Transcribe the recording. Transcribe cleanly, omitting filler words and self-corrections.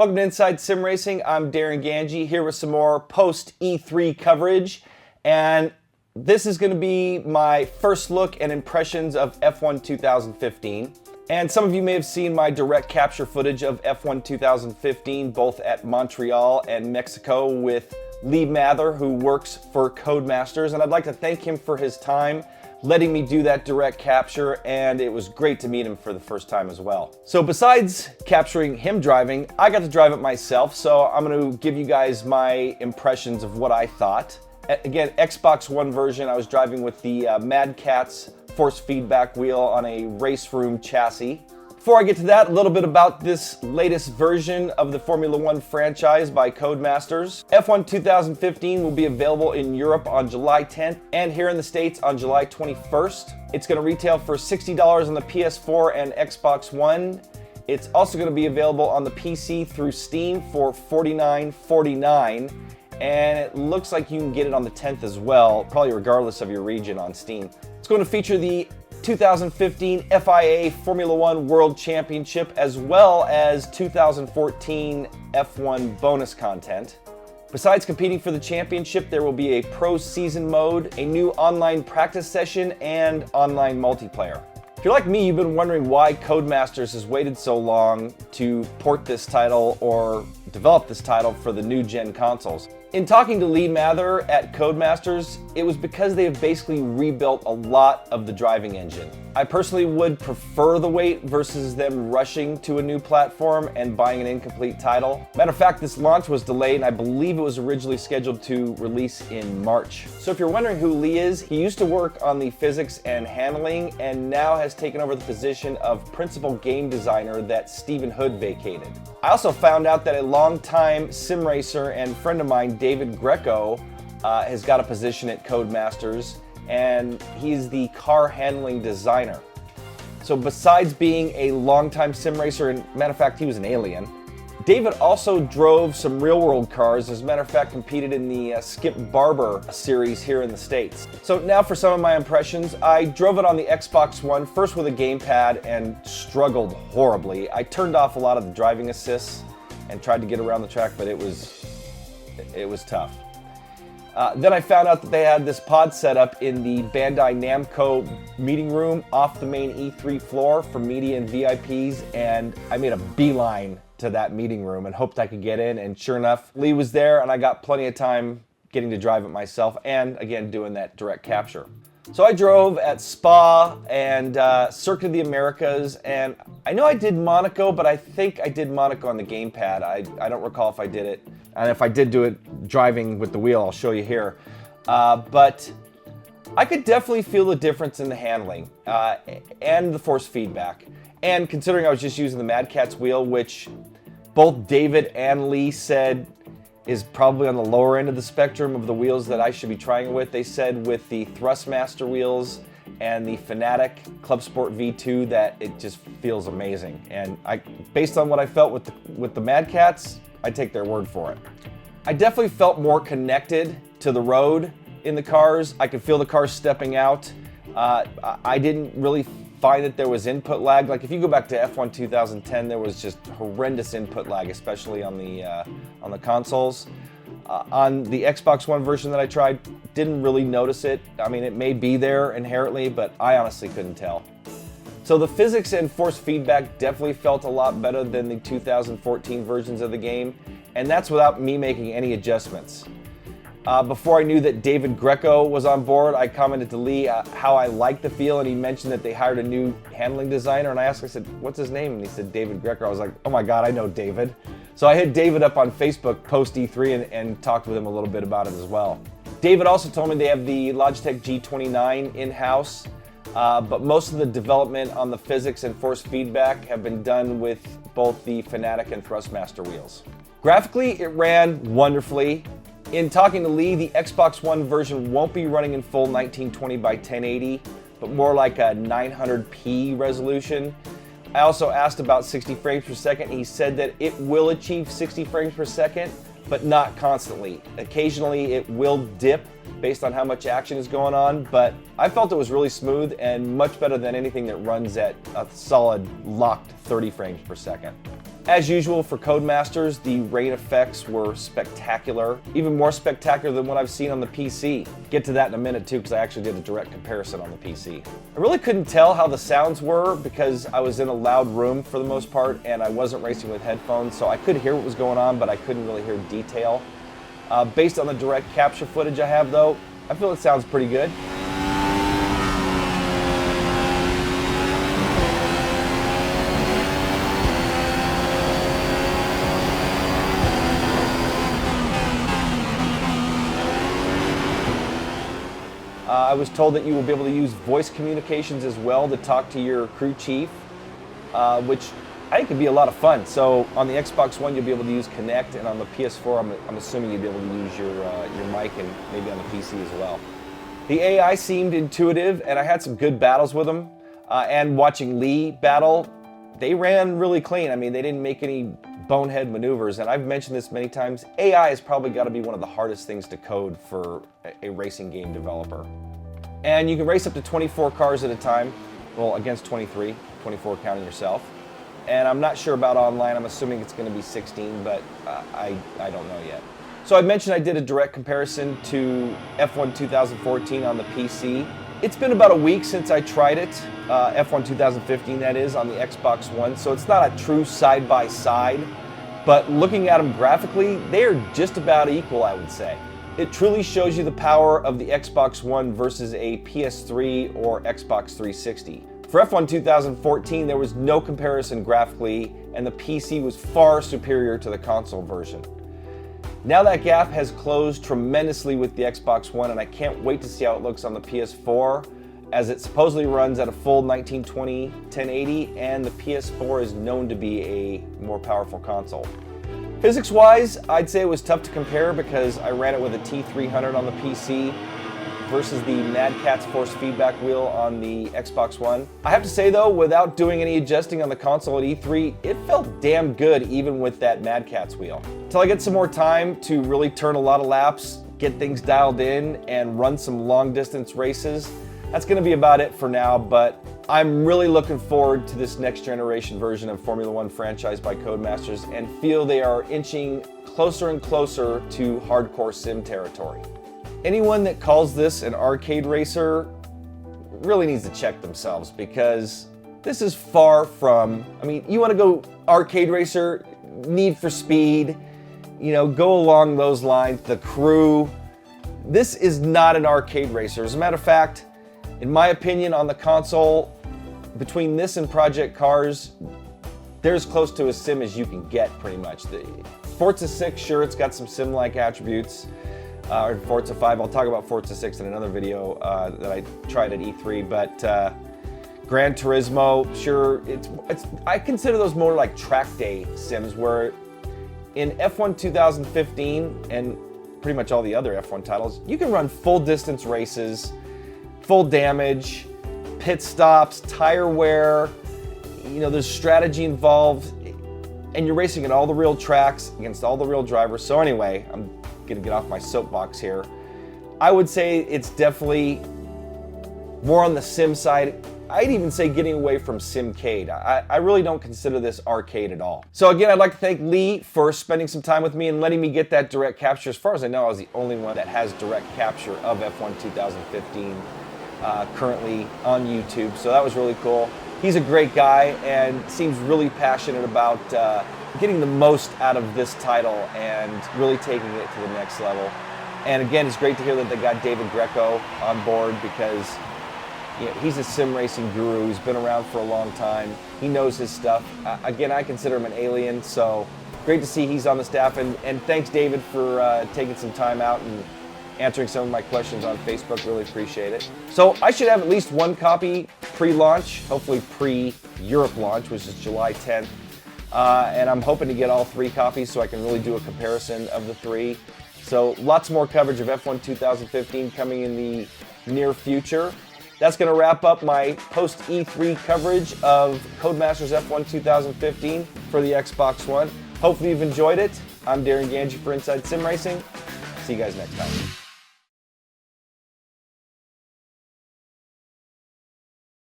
Welcome to Inside Sim Racing. I'm Darin here with some more post E3 coverage, and this is going to be my first look and impressions of F1 2015. And some of you may have seen my direct capture footage of F1 2015 both at Montreal and Mexico with Lee Mather, who works for Codemasters, and I'd like to thank him for his time letting me do that direct capture, and it was great to meet him for the first time as well. So besides capturing him driving, I got to drive it myself, so I'm going to give you guys my impressions of what I thought. Again, Xbox One version, I was driving with the Mad Catz force feedback wheel on a race room chassis. Before I get to that, a little bit about this latest version of the Formula One franchise by Codemasters. F1 2015 will be available in Europe on July 10th and here in the States on July 21st. It's going to retail for $60 on the PS4 and Xbox One. It's also going to be available on the PC through Steam for $49.49, and it looks like you can get it on the 10th as well, probably regardless of your region on Steam. It's going to feature the 2015 FIA Formula One World Championship as well as 2014 F1 bonus content. Besides competing for the championship, there will be a pro season mode, a new online practice session, and online multiplayer. If you're like me, you've been wondering why Codemasters has waited so long to port this title or develop this title for the new gen consoles. In talking to Lee Mather at Codemasters, it was because they have basically rebuilt a lot of the driving engine. I personally would prefer the wait versus them rushing to a new platform and buying an incomplete title. Matter of fact, this launch was delayed, and I believe it was originally scheduled to release in March. So if you're wondering who Lee is, he used to work on the physics and handling and now has taken over the position of principal game designer that Stephen Hood vacated. I also found out that a longtime sim racer and friend of mine, David Greco, has got a position at Codemasters, and he's the car handling designer. So besides being a longtime sim racer, and matter of fact, he was an alien, David also drove some real-world cars. As a matter of fact, competed in the Skip Barber series here in the States. So now for some of my impressions. I drove it on the Xbox One, first with a gamepad, and struggled horribly. I turned off a lot of the driving assists and tried to get around the track, but it was tough. Then I found out that they had this pod set up in the Bandai Namco meeting room off the main E3 floor for media and VIPs, and I made a beeline to that meeting room and hoped I could get in, and sure enough, Lee was there, and I got plenty of time getting to drive it myself and, again, doing that direct capture. So I drove at Spa and Circuit of the Americas, and I know I did Monaco, but I think I did Monaco on the gamepad. I don't recall if I did it. And if I did do it driving with the wheel, I'll show you here. But I could definitely feel the difference in the handling and the force feedback. And considering I was just using the Mad Catz wheel, which both David and Lee said is probably on the lower end of the spectrum of the wheels that I should be trying it with. They said with the Thrustmaster wheels and the Fanatic Club Sport V2 that it just feels amazing. And based on what I felt with the Mad Catz, I take their word for it. I definitely felt more connected to the road in the cars. I could feel the cars stepping out. I didn't really find that there was input lag. Like if you go back to F1 2010, there was just horrendous input lag, especially on the consoles. On the Xbox One version that I tried, didn't really notice it. I mean, it may be there inherently, but I honestly couldn't tell. So the physics and force feedback definitely felt a lot better than the 2014 versions of the game, and that's without me making any adjustments. Before I knew that David Greco was on board, I commented to Lee how I liked the feel, and he mentioned that they hired a new handling designer, and I asked, I said, what's his name? And he said, David Greco. I was like, oh my God, I know David. So I hit David up on Facebook post E3 and talked with him a little bit about it as well. David also told me they have the Logitech G29 in-house, but most of the development on the physics and force feedback have been done with both the Fanatic and Thrustmaster wheels. Graphically, it ran wonderfully. In talking to Lee, the Xbox One version won't be running in full 1920 by 1080, but more like a 900p resolution. I also asked about 60 frames per second. He said that it will achieve 60 frames per second, but not constantly. Occasionally it will dip based on how much action is going on, but I felt it was really smooth and much better than anything that runs at a solid locked 30 frames per second. As usual for Codemasters, the rain effects were spectacular, even more spectacular than what I've seen on the PC. Get to that in a minute too, because I actually did a direct comparison on the PC. I really couldn't tell how the sounds were because I was in a loud room for the most part and I wasn't racing with headphones, so I could hear what was going on, but I couldn't really hear detail. Based on the direct capture footage I have though, I feel it sounds pretty good. I was told that you will be able to use voice communications as well to talk to your crew chief, which I think could be a lot of fun. So on the Xbox One, you'll be able to use Connect, and on the PS4, I'm assuming you'll be able to use your mic and maybe on the PC as well. The AI seemed intuitive, and I had some good battles with them. And watching Lee battle, they ran really clean. I mean, they didn't make any bonehead maneuvers, and I've mentioned this many times. AI has probably got to be one of the hardest things to code for a racing game developer. And you can race up to 24 cars at a time, well, against 23, 24 counting yourself. And I'm not sure about online. I'm assuming it's going to be 16, but I don't know yet. So I mentioned I did a direct comparison to F1 2014 on the PC. It's been about a week since I tried it, F1 2015 that is, on the Xbox One, so it's not a true side-by-side, but looking at them graphically, they are just about equal, I would say. It truly shows you the power of the Xbox One versus a PS3 or Xbox 360. For F1 2014, there was no comparison graphically, and the PC was far superior to the console version. Now that gap has closed tremendously with the Xbox One, and I can't wait to see how it looks on the PS4, as it supposedly runs at a full 1920 1080, and the PS4 is known to be a more powerful console. Physics-wise, I'd say it was tough to compare because I ran it with a T300 on the PC versus the Mad Catz force feedback wheel on the Xbox One. I have to say though, without doing any adjusting on the console at E3, it felt damn good even with that Mad Catz wheel. Until I get some more time to really turn a lot of laps, get things dialed in, and run some long distance races, that's gonna be about it for now, but I'm really looking forward to this next generation version of Formula One franchise by Codemasters and feel they are inching closer and closer to hardcore sim territory. Anyone that calls this an arcade racer really needs to check themselves, because this is far from, I mean, you want to go arcade racer, Need for Speed, you know, go along those lines, The Crew. This is not an arcade racer. As a matter of fact, in my opinion, on the console, between this and Project Cars, they're as close to a sim as you can get, pretty much. The Forza 6, sure, it's got some sim-like attributes, or Forza 5. I'll talk about Forza 6 in another video that I tried at E3, but Gran Turismo, sure, I consider those more like track day sims, where in F1 2015 and pretty much all the other F1 titles, you can run full distance races, full damage, pit stops, tire wear, you know, there's strategy involved, and you're racing at all the real tracks against all the real drivers. So anyway, I'm gonna get off my soapbox here. I would say it's definitely more on the sim side. I'd even say getting away from Simcade. I really don't consider this arcade at all. So again, I'd like to thank Lee for spending some time with me and letting me get that direct capture. As far as I know, I was the only one that has direct capture of F1 2015 currently on YouTube, so that was really cool. He's a great guy and seems really passionate about getting the most out of this title and really taking it to the next level. And again, it's great to hear that they got David Greco on board, because you know, he's a sim racing guru. He's been around for a long time. He knows his stuff. Again, I consider him an alien, so great to see he's on the staff. And thanks, David, for taking some time out and answering some of my questions on Facebook. Really appreciate it. So I should have at least one copy pre-launch, hopefully pre-Europe launch, which is July 10th. And I'm hoping to get all 3 copies so I can really do a comparison of the 3. So lots more coverage of F1 2015 coming in the near future. That's going to wrap up my post-E3 coverage of Codemasters F1 2015 for the Xbox One. Hopefully you've enjoyed it. I'm Darin Ganji for Inside Sim Racing. See you guys next time.